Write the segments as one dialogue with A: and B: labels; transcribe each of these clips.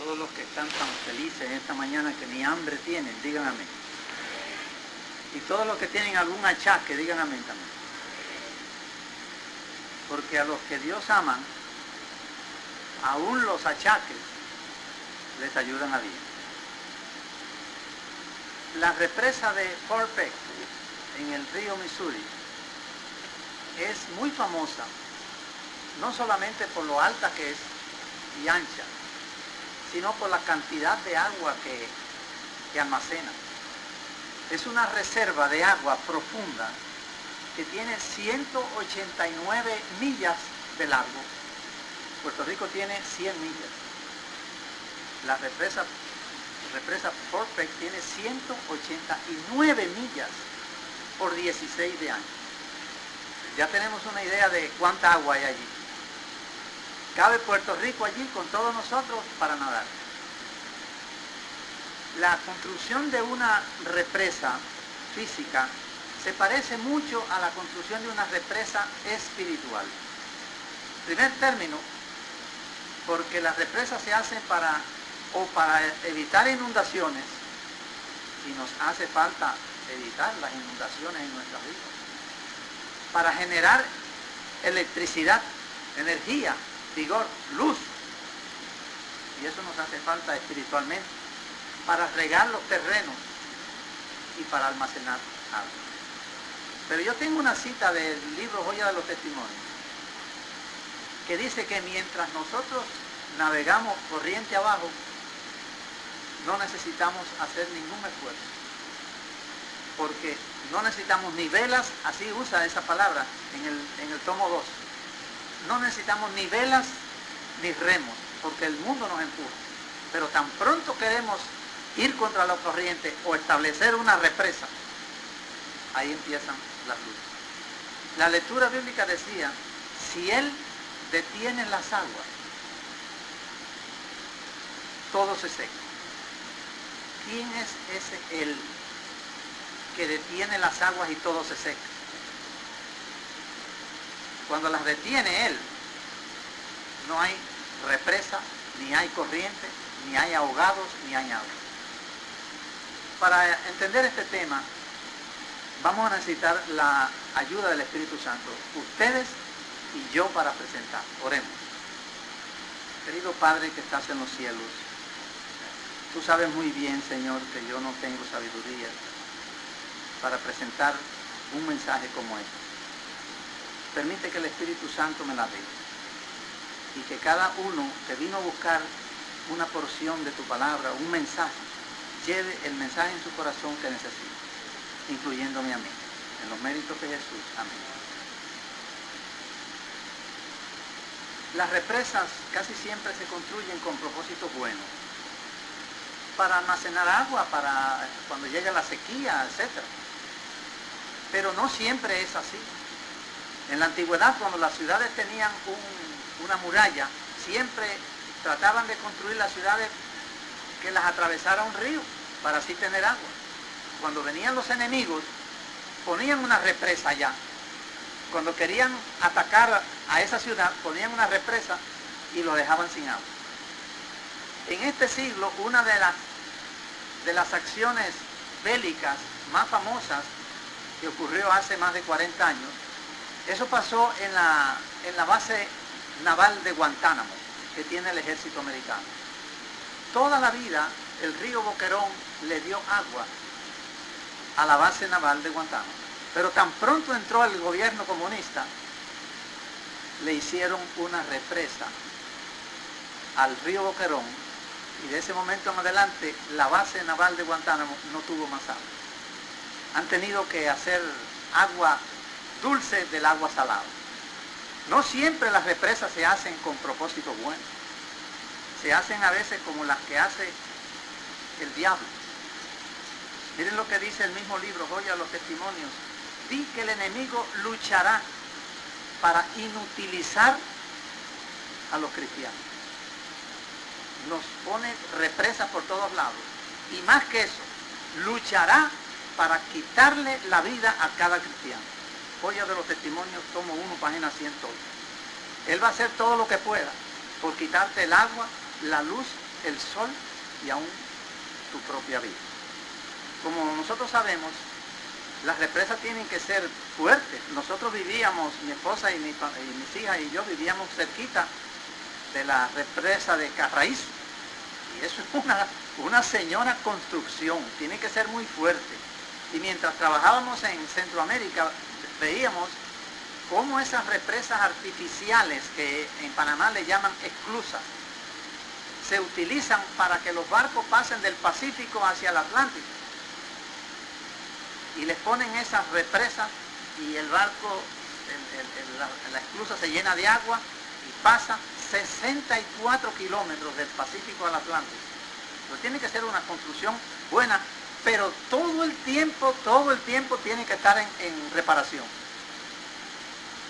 A: Todos los que están tan felices esta mañana que ni hambre tienen, digan amén. Y todos los que tienen algún achaque, digan amén también. Porque a los que Dios ama, aún los achaques les ayudan a bien. La represa de Fort Peck, en el río Missouri, es muy famosa, no solamente por lo alta que es y ancha, sino por la cantidad de agua que almacena. Es una reserva de agua profunda que tiene 189 millas de largo. Puerto Rico tiene 100 millas. La represa Fort Peck tiene 189 millas por 16 de ancho. Ya tenemos una idea de cuánta agua hay allí. Cabe Puerto Rico allí con todos nosotros para nadar. La construcción de una represa física se parece mucho a la construcción de una represa espiritual. Primer término, porque las represas se hacen para evitar inundaciones, y nos hace falta evitar las inundaciones en nuestra vida, para generar electricidad, energía, vigor, luz, y eso nos hace falta espiritualmente, para regar los terrenos y para almacenar agua. Pero yo tengo una cita del libro Joya de los Testimonios, que dice que mientras nosotros navegamos corriente abajo, no necesitamos hacer ningún esfuerzo, porque no necesitamos ni velas, así usa esa palabra en el tomo 2, no necesitamos ni velas ni remos, porque el mundo nos empuja. Pero tan pronto queremos ir contra la corriente o establecer una represa, ahí empiezan las luchas. La lectura bíblica decía, si Él detiene las aguas, todo se seca. ¿Quién es ese Él que detiene las aguas y todo se seca? Cuando las detiene Él, no hay represa, ni hay corriente, ni hay ahogados, ni hay agua. Para entender este tema, vamos a necesitar la ayuda del Espíritu Santo, ustedes y yo, para presentar. Oremos. Querido Padre que estás en los cielos, tú sabes muy bien, Señor, que yo no tengo sabiduría para presentar un mensaje como este. Permite que el Espíritu Santo me la dé y que cada uno que vino a buscar una porción de tu palabra, un mensaje, lleve el mensaje en su corazón que necesita, incluyéndome a mí. En los méritos de Jesús. Amén. Las represas casi siempre se construyen con propósitos buenos, para almacenar agua, para cuando llega la sequía, etc. Pero no siempre es así. En la antigüedad, cuando las ciudades tenían una muralla, siempre trataban de construir las ciudades que las atravesara un río, para así tener agua. Cuando venían los enemigos, ponían una represa allá. Cuando querían atacar a esa ciudad, ponían una represa y lo dejaban sin agua. En este siglo, una de las acciones bélicas más famosas que ocurrió hace más de 40 años, eso pasó en la base naval de Guantánamo, que tiene el ejército americano. Toda la vida el río Boquerón le dio agua a la base naval de Guantánamo, pero tan pronto entró el gobierno comunista, le hicieron una represa al río Boquerón, y de ese momento en adelante la base naval de Guantánamo no tuvo más agua. Han tenido que hacer agua dulce del agua salada. No siempre las represas se hacen con propósitos buenos. Se hacen a veces como las que hace el diablo. Miren lo que dice el mismo libro, Joya de los Testimonios. Di que el enemigo luchará para inutilizar a los cristianos. Nos pone represas por todos lados. Y más que eso, luchará para quitarle la vida a cada cristiano. Joya de los Testimonios, tomo 1, página 108. Él va a hacer todo lo que pueda por quitarte el agua, la luz el sol y aún tu propia vida. Como nosotros sabemos, las represas tienen que ser fuertes. Nosotros vivíamos, mi esposa y mis hijas y yo vivíamos cerquita de la represa de Carraízo. Y eso es una señora construcción, tiene que ser muy fuerte. Y mientras trabajábamos en Centroamérica, veíamos cómo esas represas artificiales, que en Panamá le llaman esclusas, se utilizan para que los barcos pasen del Pacífico hacia el Atlántico. Y les ponen esas represas y el barco, la esclusa se llena de agua y pasa 64 kilómetros del Pacífico al Atlántico. Pero tiene que ser una construcción buena, pero todo el tiempo tiene que estar en reparación.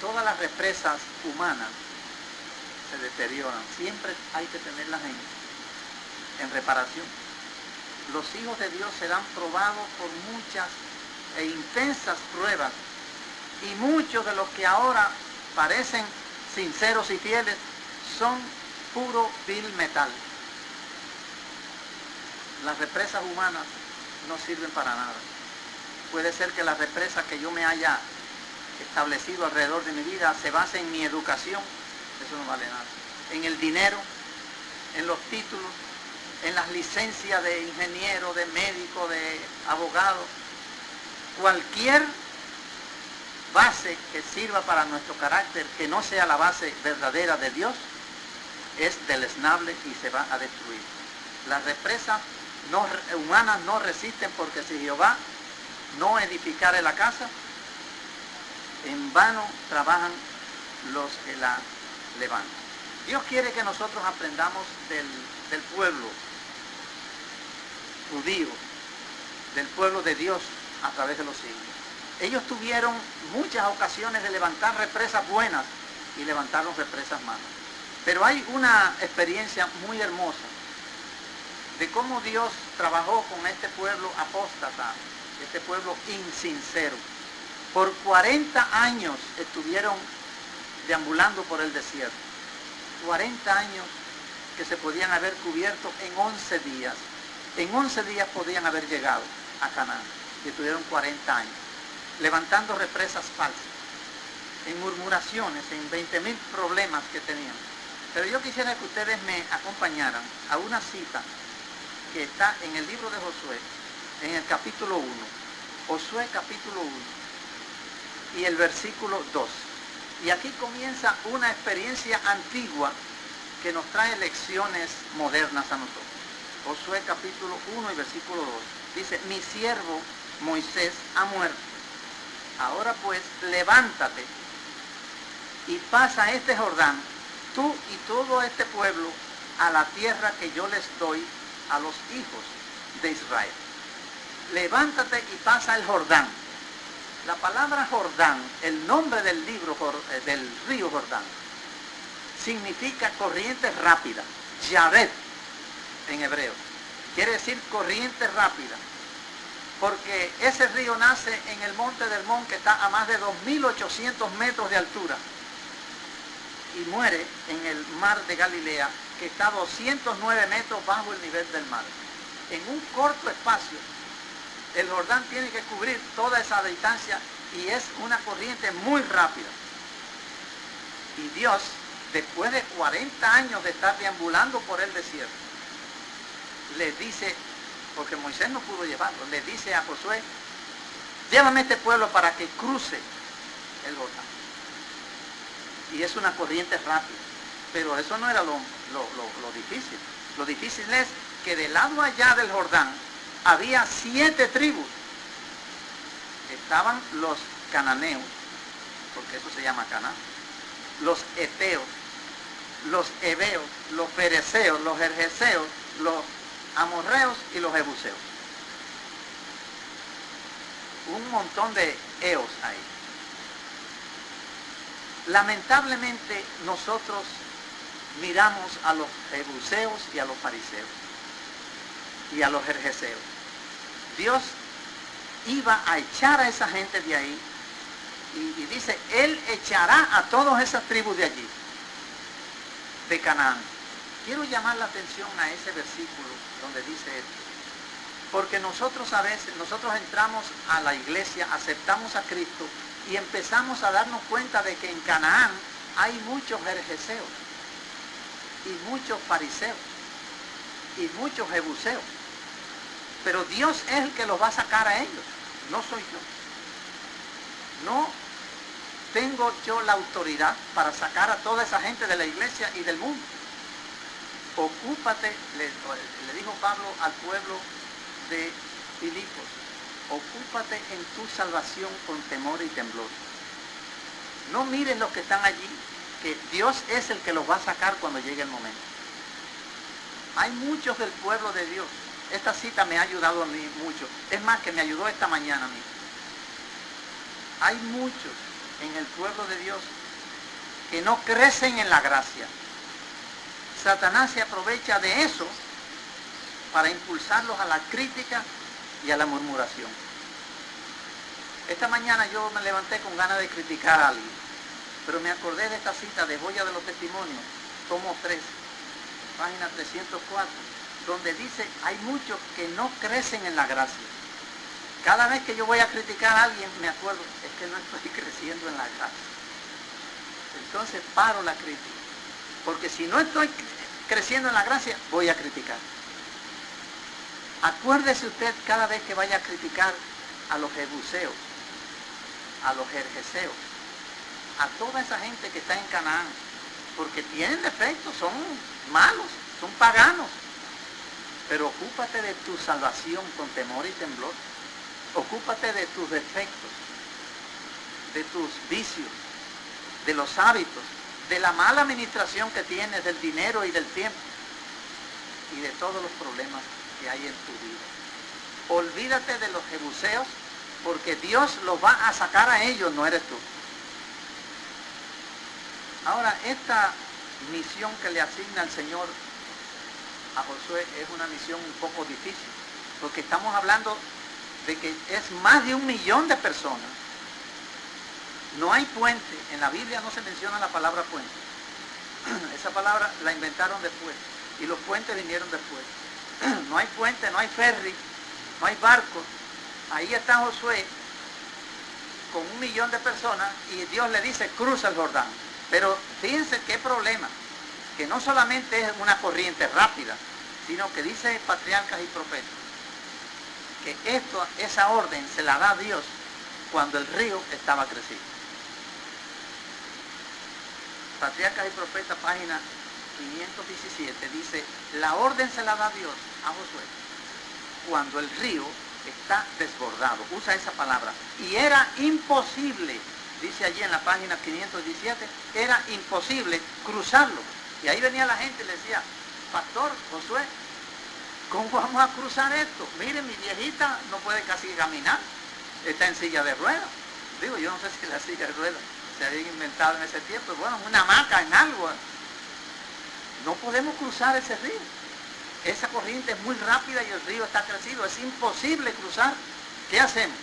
A: Todas las represas humanas se deterioran, siempre hay que tenerlas en reparación. Los hijos de Dios serán probados por muchas e intensas pruebas, y muchos de los que ahora parecen sinceros y fieles son puro vil metal. Las represas humanas no sirven para nada. Puede ser que la represa que yo me haya establecido alrededor de mi vida se base en mi educación, eso no vale nada. En el dinero, en los títulos, en las licencias de ingeniero, de médico, de abogado. Cualquier base que sirva para nuestro carácter, que no sea la base verdadera de Dios, es deleznable y se va a destruir. Las represas humanas no resisten, porque si Jehová no edificare la casa, en vano trabajan los que la levantan. Dios quiere que nosotros aprendamos del pueblo judío, del pueblo de Dios a través de los siglos. Ellos tuvieron muchas ocasiones de levantar represas buenas y levantaron represas malas. Pero hay una experiencia muy hermosa de cómo Dios trabajó con este pueblo apóstata, este pueblo insincero. Por 40 años estuvieron deambulando por el desierto. 40 años que se podían haber cubierto en 11 días. En 11 días podían haber llegado a Canaán. Y estuvieron 40 años levantando represas falsas, en murmuraciones, en 20,000 problemas que tenían. Pero yo quisiera que ustedes me acompañaran a una cita que está en el libro de Josué, en el capítulo 1. Josué capítulo 1 y el versículo 2. Y aquí comienza una experiencia antigua que nos trae lecciones modernas a nosotros. Josué capítulo 1 y versículo 2. Dice: mi siervo Moisés ha muerto. Ahora pues, levántate y pasa este Jordán, tú y todo este pueblo, a la tierra que yo les doy a los hijos de Israel. Levántate y pasa el Jordán. La palabra Jordán, el nombre del río Jordán, significa corriente rápida. Yared en hebreo. Quiere decir corriente rápida. Porque ese río nace en el monte del Hermón, que está a más de 2.800 metros de altura, y muere en el mar de Galilea, que está a 209 metros bajo el nivel del mar. En un corto espacio, el Jordán tiene que cubrir toda esa distancia, y es una corriente muy rápida. Y Dios, después de 40 años de estar deambulando por el desierto, le dice, porque Moisés no pudo llevarlo, le dice a Josué: llévame este pueblo para que cruce el Jordán. Y es una corriente rápida. Pero eso no era lo difícil. Lo difícil es que del lado allá del Jordán había 7 tribus. Estaban los cananeos, porque eso se llama Canaán, los eteos, los heveos, los fereceos, los gergeseos, los amorreos y los jebuseos. Un montón de eos ahí. Lamentablemente nosotros miramos a los jebuseos y a los fariseos y a los gergeseos. Dios iba a echar a esa gente de ahí, y dice: Él echará a todas esas tribus de allí, de Canaán. quiero llamar la atención a ese versículo donde dice esto. Porque nosotros a veces, nosotros entramos a la iglesia, aceptamos a Cristo y empezamos a darnos cuenta de que en Canaán hay muchos jerjeseos y muchos fariseos y muchos jebuseos. Pero Dios es el que los va a sacar a ellos, no soy yo. No tengo yo la autoridad para sacar a toda esa gente de la iglesia y del mundo. Ocúpate, le dijo Pablo al pueblo de Filipos, ocúpate en tu salvación con temor y temblor. No miren los que están allí, que Dios es el que los va a sacar cuando llegue el momento. Hay muchos del pueblo de Dios. Esta cita me ha ayudado a mí mucho. Es más, que me ayudó esta mañana a mí. Hay muchos en el pueblo de Dios que no crecen en la gracia. Satanás se aprovecha de eso para impulsarlos a la crítica y a la murmuración. Esta mañana yo me levanté con ganas de criticar a alguien, pero me acordé de esta cita de Joya de los Testimonios, tomo 3, página 304, donde dice, hay muchos que no crecen en la gracia. Cada vez que yo voy a criticar a alguien, me acuerdo, es que no estoy creciendo en la gracia. Entonces paro la crítica, porque si no estoy creciendo en la gracia, voy a criticar. Acuérdese usted cada vez que vaya a criticar a los jebuseos, a los jerjeseos, a toda esa gente que está en Canaán, porque tienen defectos, son malos, son paganos. Pero ocúpate de tu salvación con temor y temblor. Ocúpate de tus defectos, de tus vicios, de los hábitos, de la mala administración que tienes del dinero y del tiempo y de todos los problemas que hay en tu vida. Olvídate de los jebuseos, porque Dios los va a sacar a ellos, no eres tú. Ahora, esta misión que le asigna el Señor a Josué es una misión un poco difícil, porque estamos hablando de que es más de 1 millón de personas. No hay puente, en la Biblia no se menciona la palabra puente. Esa palabra la inventaron después, y los puentes vinieron después. No hay puente, no hay ferry, no hay barco. Ahí está Josué con 1 millón de personas y Dios le dice, cruza el Jordán. Pero fíjense qué problema, que no solamente es una corriente rápida, sino que dice Patriarcas y Profetas, que esa orden se la da Dios cuando el río estaba crecido. Patriarcas y Profetas, página 517, dice, la orden se la da Dios a Josué cuando el río está desbordado, usa esa palabra, y era imposible, dice allí en la página 517, era imposible cruzarlo. Y ahí venía la gente y le decía, Pastor Josué, ¿cómo vamos a cruzar esto? Mire, mi viejita no puede casi caminar, está en silla de ruedas. Digo, yo no sé si la silla de ruedas se había inventado en ese tiempo, bueno, una hamaca, en algo. No podemos cruzar ese río. Esa corriente es muy rápida y el río está crecido, es imposible cruzar. ¿Qué hacemos?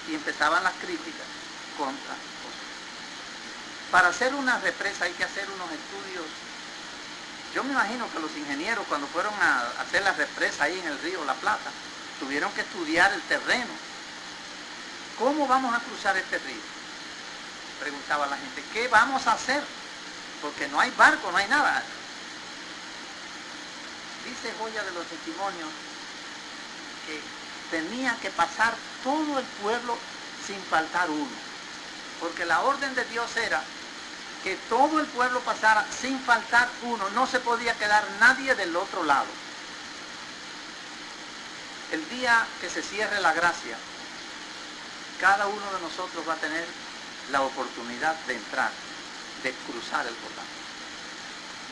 A: Y empezaban las críticas contra Josué. Para hacer una represa hay que hacer unos estudios. Yo me imagino que los ingenieros, cuando fueron a hacer la represa ahí en el río La Plata, tuvieron que estudiar el terreno. ¿Cómo vamos a cruzar este río? Preguntaba la gente. ¿Qué vamos a hacer? Porque no hay barco, no hay nada. Dice Joya de los Testimonios que tenía que pasar todo el pueblo sin faltar uno. Porque la orden de Dios era que todo el pueblo pasara sin faltar uno. No se podía quedar nadie del otro lado. El día que se cierre la gracia, cada uno de nosotros va a tener la oportunidad de entrar, de cruzar el Jordán.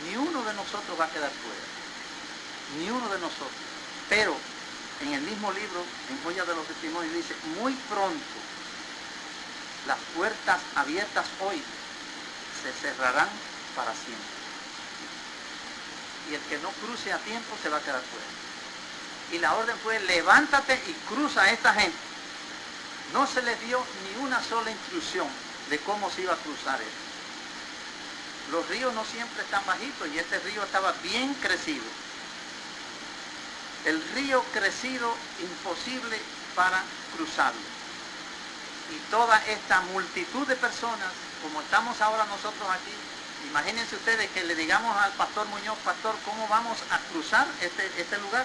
A: Ni uno de nosotros va a quedar fuera. Ni uno de nosotros. Pero en el mismo libro, en Joya de los Testimonios, dice, muy pronto las puertas abiertas hoy se cerrarán para siempre. Y el que no cruce a tiempo se va a quedar fuera. Y la orden fue, levántate y cruza a esta gente. No se les dio ni una sola instrucción de cómo se iba a cruzar esto. Los ríos no siempre están bajitos y este río estaba bien crecido. El río crecido, imposible para cruzarlo. Y toda esta multitud de personas, como estamos ahora nosotros aquí, imagínense ustedes que le digamos al pastor Muñoz: pastor, ¿cómo vamos a cruzar este lugar?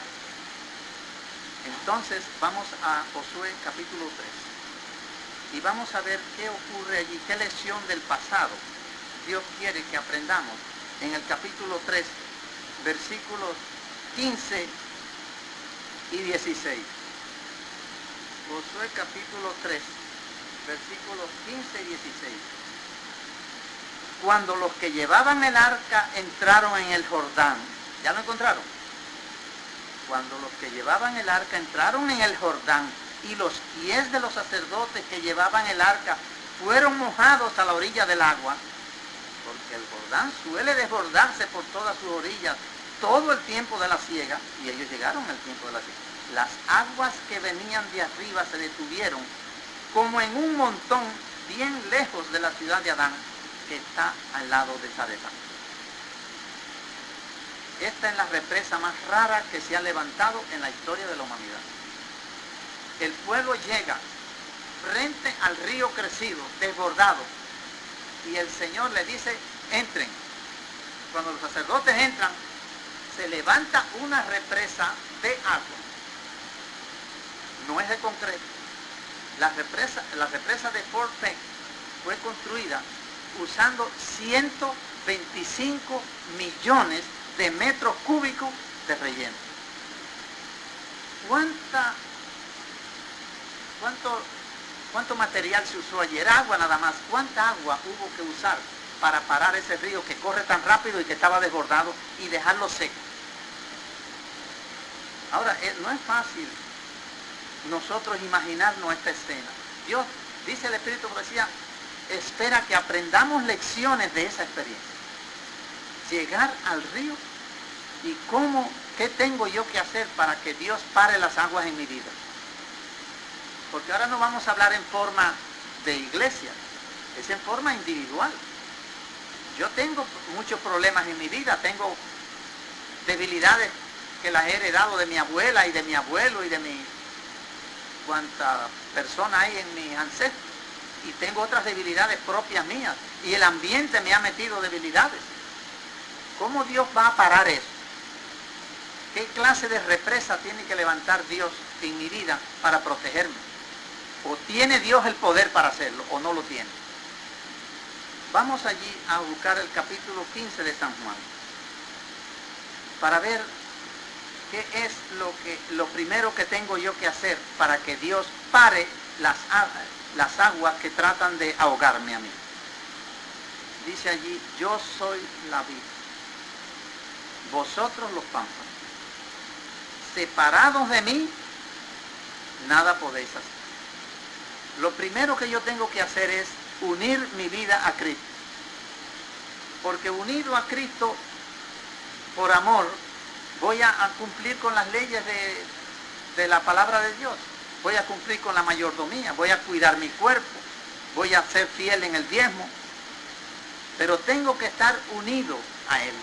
A: Entonces vamos a Josué capítulo 3 y vamos a ver qué ocurre allí, qué lección del pasado Dios quiere que aprendamos. En el capítulo 3, versículos 15 y 16. Josué capítulo 3, versículos 15 y 16. Cuando los que llevaban el arca entraron en el Jordán, ¿ya lo encontraron? Cuando los que llevaban el arca entraron en el Jordán y los pies de los sacerdotes que llevaban el arca fueron mojados a la orilla del agua, porque el Jordán suele desbordarse por todas sus orillas todo el tiempo de la siega, y ellos llegaron al tiempo de la siega. Las aguas que venían de arriba se detuvieron como en un montón bien lejos de la ciudad de Adán, que está al lado de Zarephath. Esta es la represa más rara que se ha levantado en la historia de la humanidad. El pueblo llega frente al río crecido, desbordado, y el Señor le dice: entren. Cuando los sacerdotes entran, se levanta una represa de agua. No es de concreto. La represa de Fort Peck fue construida usando 125 millones de metros cúbicos de relleno. ¿Cuánto material se usó ayer? Agua nada más. ¿Cuánta agua hubo que usar para parar ese río que corre tan rápido y que estaba desbordado y dejarlo seco? Ahora, no es fácil nosotros imaginarnos esta escena. Dios, dice el Espíritu Profecía, espera que aprendamos lecciones de esa experiencia. Llegar al río y qué tengo yo que hacer para que Dios pare las aguas en mi vida. Porque ahora no vamos a hablar en forma de iglesia, es en forma individual. Yo tengo muchos problemas en mi vida, tengo debilidades que las he heredado de mi abuela y de mi abuelo y de cuánta persona hay en mis ancestros. Y tengo otras debilidades propias mías. Y el ambiente me ha metido debilidades. ¿Cómo Dios va a parar eso? ¿Qué clase de represa tiene que levantar Dios en mi vida para protegerme? ¿O tiene Dios el poder para hacerlo o no lo tiene? Vamos allí a buscar el capítulo 15 de San Juan para ver qué es lo primero que tengo yo que hacer para que Dios pare las aguas que tratan de ahogarme a mí. Dice allí: yo soy la vid, vosotros los pámpanos. Separados de mí, nada podéis hacer. Lo primero que yo tengo que hacer es unir mi vida a Cristo. Porque unido a Cristo, por amor, voy a cumplir con las leyes de la palabra de Dios. Voy a cumplir con la mayordomía, voy a cuidar mi cuerpo, voy a ser fiel en el diezmo. Pero tengo que estar unido a Él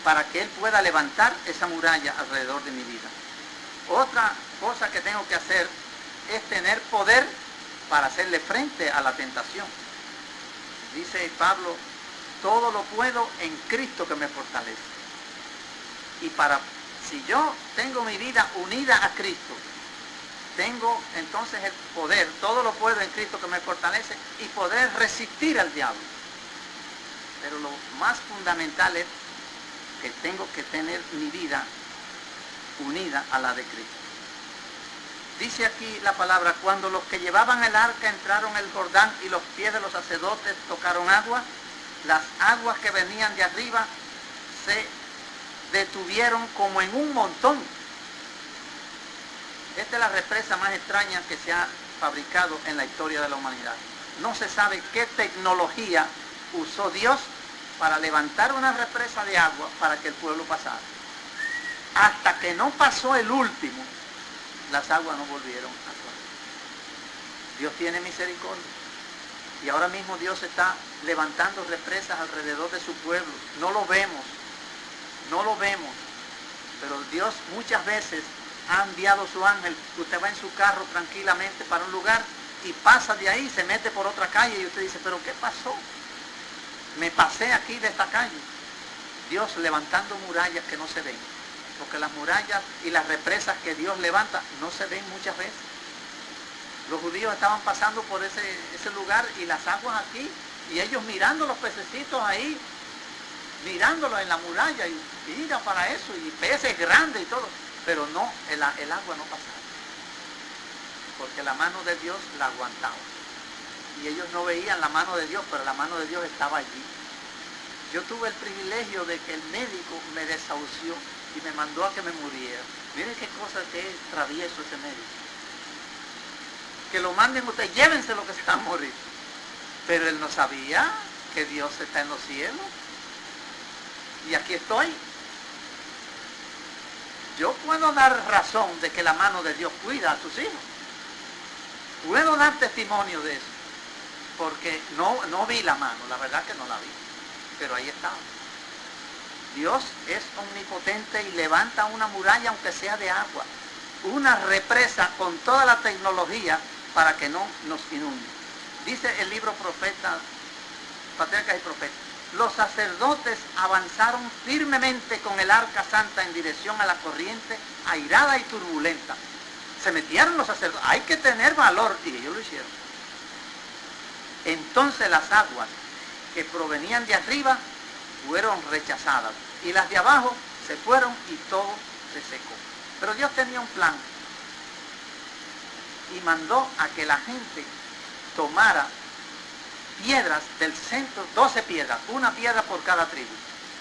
A: para que Él pueda levantar esa muralla alrededor de mi vida. Otra cosa que tengo que hacer es tener poder para hacerle frente a la tentación. Dice Pablo: todo lo puedo en Cristo que me fortalece. Y si yo tengo mi vida unida a Cristo, tengo entonces el poder, todo lo puedo en Cristo que me fortalece, y poder resistir al diablo. Pero lo más fundamental es que tengo que tener mi vida unida a la de Cristo. Dice aquí la palabra: cuando los que llevaban el arca entraron en el Jordán y los pies de los sacerdotes tocaron agua, las aguas que venían de arriba se detuvieron como en un montón. Esta es la represa más extraña que se ha fabricado en la historia de la humanidad. No se sabe qué tecnología usó Dios para levantar una represa de agua para que el pueblo pasara. Hasta que no pasó el último, las aguas no volvieron a correr. Dios tiene misericordia. Y ahora mismo Dios está levantando represas alrededor de su pueblo. No lo vemos, no lo vemos. Pero Dios muchas veces ha enviado su ángel. Usted va en su carro tranquilamente para un lugar y pasa de ahí, se mete por otra calle y usted dice, ¿pero qué pasó? Me pasé aquí de esta calle. Dios levantando murallas que no se ven. Porque las murallas y las represas que Dios levanta no se ven muchas veces. Los judíos estaban pasando por ese lugar y las aguas aquí, y ellos mirando los pececitos ahí, mirándolos en la muralla, y mira para eso, y peces grandes y todo, pero no, el agua no pasaba, porque la mano de Dios la aguantaba. Y ellos no veían la mano de Dios, pero la mano de Dios estaba allí. Yo tuve el privilegio de que el médico me desahució y me mandó a que me muriera. Miren qué cosa que es travieso ese médico. Que lo manden ustedes, llévense lo que se va a morir. Pero él no sabía que Dios está en los cielos. Y aquí estoy. Yo puedo dar razón de que la mano de Dios cuida a sus hijos. Puedo dar testimonio de eso. Porque no vi la mano, la verdad que no la vi. Pero ahí estaba. Dios es omnipotente y levanta una muralla aunque sea de agua. Una represa con toda la tecnología para que no nos inunde. Dice el libro Profetas, Patriarcas y Profetas. Los sacerdotes avanzaron firmemente con el arca santa en dirección a la corriente airada y turbulenta. Se metieron los sacerdotes. Hay que tener valor. Y ellos lo hicieron. Entonces las aguas que provenían de arriba fueron rechazadas. Y las de abajo se fueron y todo se secó. Pero Dios tenía un plan. Y mandó a que la gente tomara piedras del centro, 12 piedras, una piedra por cada tribu.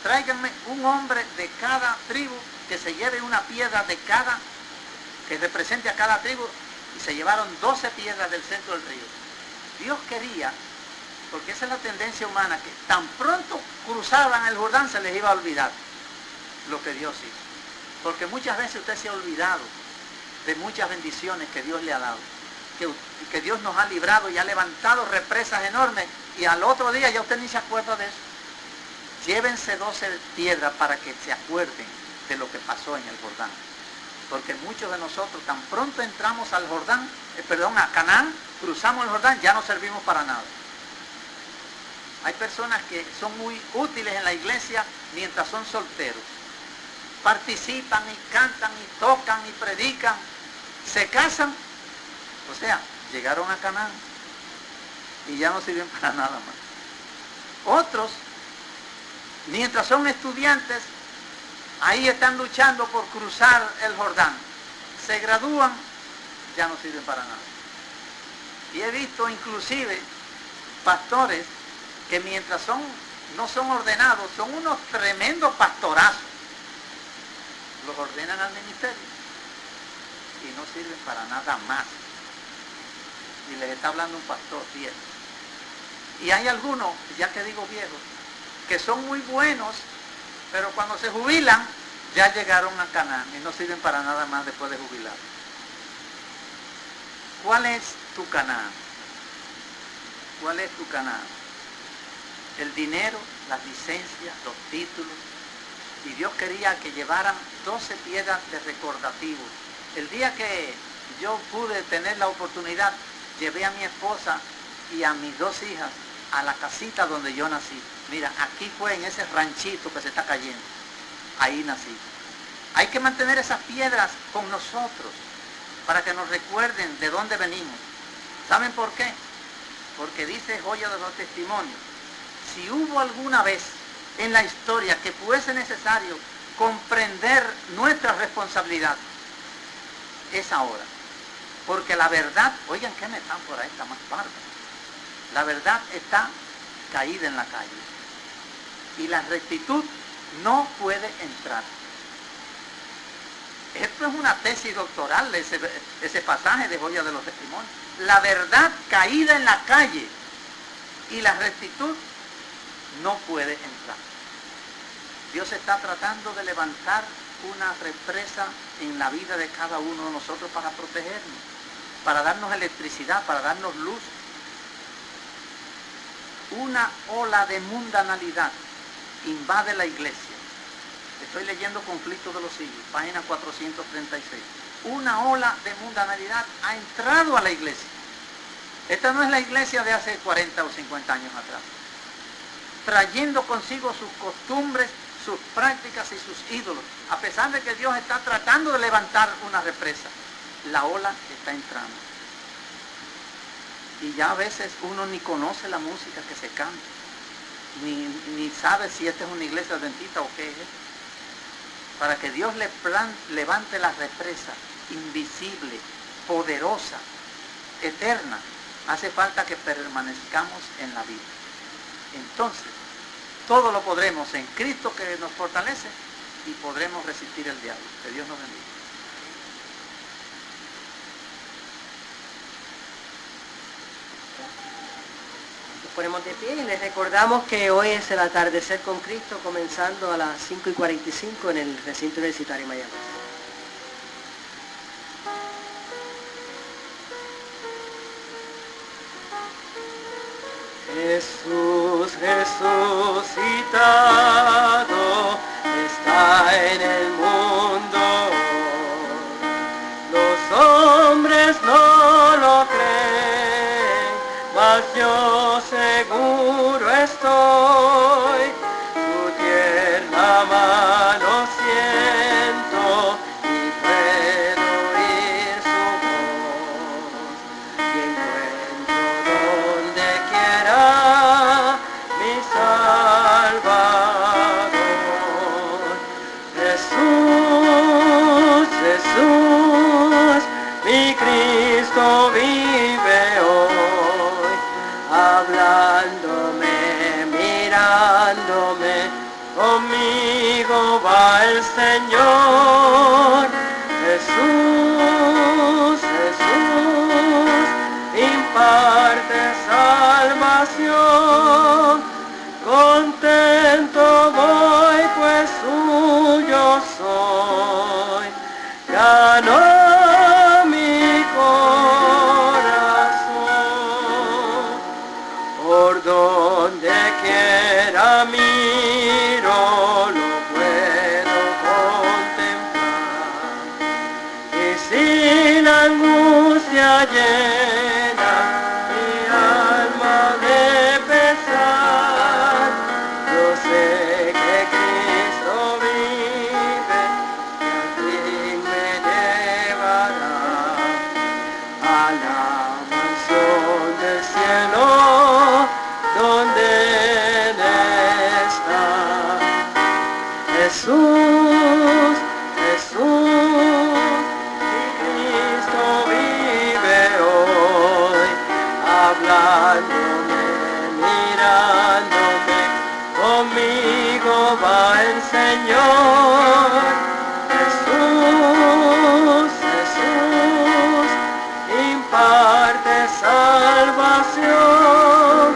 A: Tráiganme un hombre de cada tribu que se lleve una piedra de cada, que represente a cada tribu, y se llevaron 12 piedras del centro del río. Dios quería, porque esa es la tendencia humana, que tan pronto cruzaban el Jordán se les iba a olvidar lo que Dios hizo. Porque muchas veces usted se ha olvidado de muchas bendiciones que Dios le ha dado. Que Dios nos ha librado y ha levantado represas enormes, y al otro día ya usted ni se acuerda de eso. Llévense 12 piedras para que se acuerden de lo que pasó en el Jordán. Porque muchos de nosotros tan pronto entramos al Jordán, a Canaán, cruzamos el Jordán, ya no servimos para nada. Hay personas que son muy útiles en la iglesia mientras son solteros. Participan y cantan y tocan y predican. Se casan. O sea, llegaron a Canaán y ya no sirven para nada más. Otros, mientras son estudiantes, ahí están luchando por cruzar el Jordán. Se gradúan, ya no sirven para nada. Y he visto inclusive pastores que mientras no son ordenados, son unos tremendos pastorazos. Los ordenan al ministerio y no sirven para nada más. Y les está hablando un pastor viejo. Y hay algunos, ya que digo viejos, que son muy buenos, pero cuando se jubilan, ya llegaron a Canaán y no sirven para nada más después de jubilar. ¿Cuál es tu Canaán? ¿Cuál es tu Canaán? El dinero, las licencias, los títulos. Y Dios quería que llevaran 12 piedras de recordativo. El día que yo pude tener la oportunidad, llevé a mi esposa y a mis 2 hijas a la casita donde yo nací. Mira, aquí fue en ese ranchito que se está cayendo. Ahí nací. Hay que mantener esas piedras con nosotros para que nos recuerden de dónde venimos. ¿Saben por qué? Porque dice Joya de los Testimonios, si hubo alguna vez en la historia que fuese necesario comprender nuestra responsabilidad, es ahora. Porque la verdad, oigan qué metáfora esta más bárbara. La verdad está caída en la calle. Y la rectitud no puede entrar. Esto es una tesis doctoral, ese pasaje de Joya de los Testimonios. La verdad caída en la calle y la rectitud no puede entrar. Dios está tratando de levantar una represa en la vida de cada uno de nosotros para protegernos, para darnos electricidad, para darnos luz. una ola de mundanalidad invade la iglesia. Estoy leyendo Conflictos de los Siglos, página 436. Una ola de mundanalidad ha entrado a la iglesia. Esta no es la iglesia de hace 40 o 50 años atrás, trayendo consigo sus costumbres, sus prácticas y sus ídolos. A pesar de que Dios está tratando de levantar una represa, la ola está entrando. Y ya a veces uno ni conoce la música que se canta, ni sabe si esta es una iglesia adventista o qué es. Para que Dios levante la represa invisible, poderosa, eterna, hace falta que permanezcamos en la vida. Entonces, todo lo podremos en Cristo que nos fortalece y podremos resistir el diablo. Que Dios nos bendiga.
B: Nos ponemos de pie y les recordamos que hoy es el atardecer con Cristo, comenzando a las 5:45 en el recinto universitario Miami. Jesús resucitado está en el mundo. Los hombres no lo creen, mas yo seguro estoy. Su tierna mano siento y puedo oír su voz. Y encuentro donde quiera mi Salvador. Jesús, Jesús, mi Cristo vive hoy, hablándome, mirándome, conmigo va el Señor. Jesús, Jesús, imparte salvación. Contento voy, pues suyo soy. Ganó mi corazón. Por donde quiera miro, lo puedo contemplar. Y si la angustia llena mi alma de pesar, yo sé que Cristo vive y al fin me llevará a la mansión del cielo, donde Él está. Jesús, Jesús, mi Cristo vive hoy, hablándome, mirándome, conmigo va el Señor. Jesús, Jesús, imparte salvación.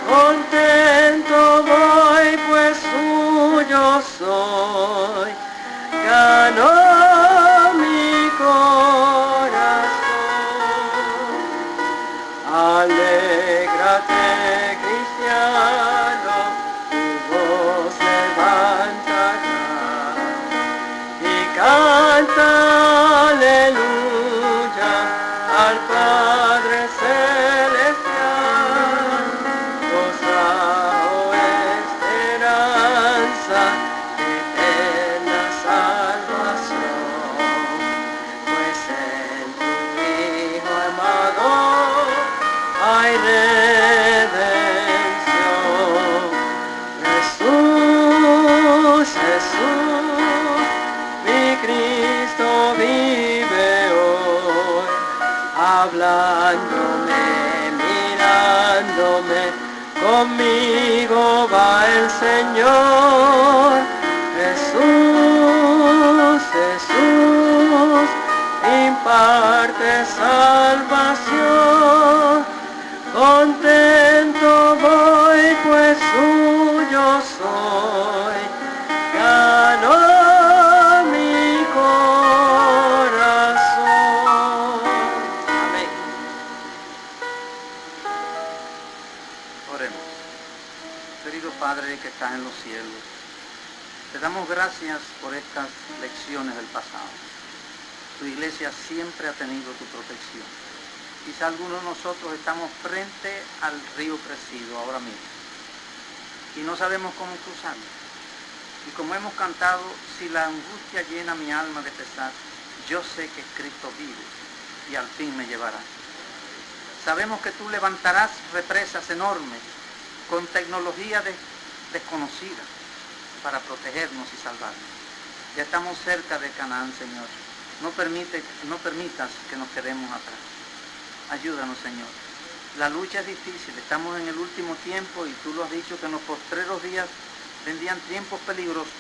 B: Contento voy, pues suyo soy. Ganó mi corazón. Alégrate, cristiano, tu voz levanta y canta aleluya al Padre celestial. Goza, oh esperanza, eterna salvación, pues en tu Hijo amado hay redención. Jesús, Jesús, mi Cristo vive hoy, hablándome, mirándome, conmigo va el Señor. Jesús, Jesús, imparte salvación. Contento voy, pues suyo soy. Ganó mi corazón. Amén.
A: Oremos. estás en los cielos. Te damos gracias por estas lecciones del pasado. Tu iglesia siempre ha tenido tu protección. Quizá algunos de nosotros estamos frente al río crecido ahora mismo y no sabemos cómo cruzarlo. Y como hemos cantado, si la angustia llena mi alma de pesar, yo sé que Cristo vive y al fin me llevará. Sabemos que tú levantarás represas enormes con tecnología desconocida para protegernos y salvarnos. Ya estamos cerca de Canaán, Señor. No permitas que nos quedemos atrás. Ayúdanos, Señor. La lucha es difícil, estamos en el último tiempo y tú lo has dicho que en los postreros días vendrían tiempos peligrosos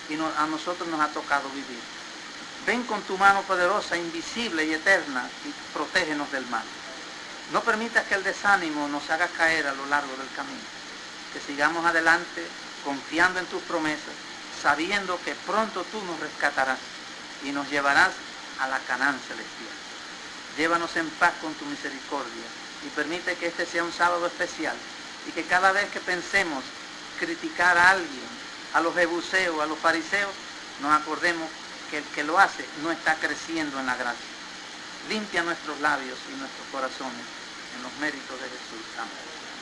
A: y a nosotros nos ha tocado vivir. Ven con tu mano poderosa, invisible y eterna y protégenos del mal. No permitas que el desánimo nos haga caer a lo largo del camino. Que sigamos adelante confiando en tus promesas, sabiendo que pronto tú nos rescatarás y nos llevarás a la Canaán celestial. Llévanos en paz con tu misericordia y permite que este sea un sábado especial y que cada vez que pensemos criticar a alguien, a los jebuseos, a los fariseos, nos acordemos que el que lo hace no está creciendo en la gracia. Limpia nuestros labios y nuestros corazones en los méritos de Jesús. Amén.